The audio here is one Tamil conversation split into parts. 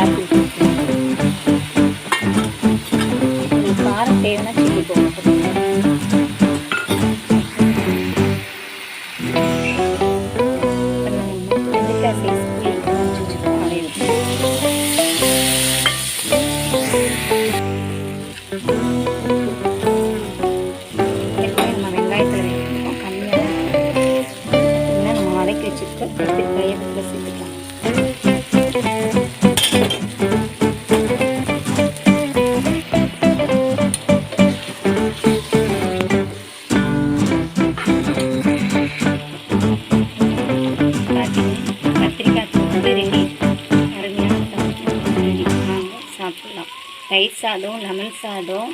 ஆப்பிள் காரம் தேவைன்னா சில்லி போடணும். நெல்லிக்காய் சைஸ் புளி வச்சுருக்கோம், அதை நம்ம வெங்காயத்தில் வைக்கணும் கம்மியாக பார்த்தீங்கன்னா நம்ம வதக்கி வச்சுருக்க கத்திரிக்காயை இதில் சேர்த்துக்கலாம். தயிர் சாதம், லெமன் சாதம்,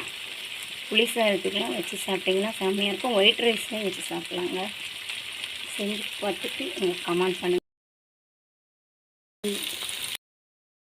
புளி சாதத்துக்கெலாம் வச்சு சாப்பிட்டிங்கன்னா செம்மையாக இருக்கும். ஒயிட் ரைஸ்லேயும் வச்சு சாப்பிட்லாங்க. செஞ்சு பார்த்துட்டு எனக்கு கமெண்ட் பண்ணுங்கள்.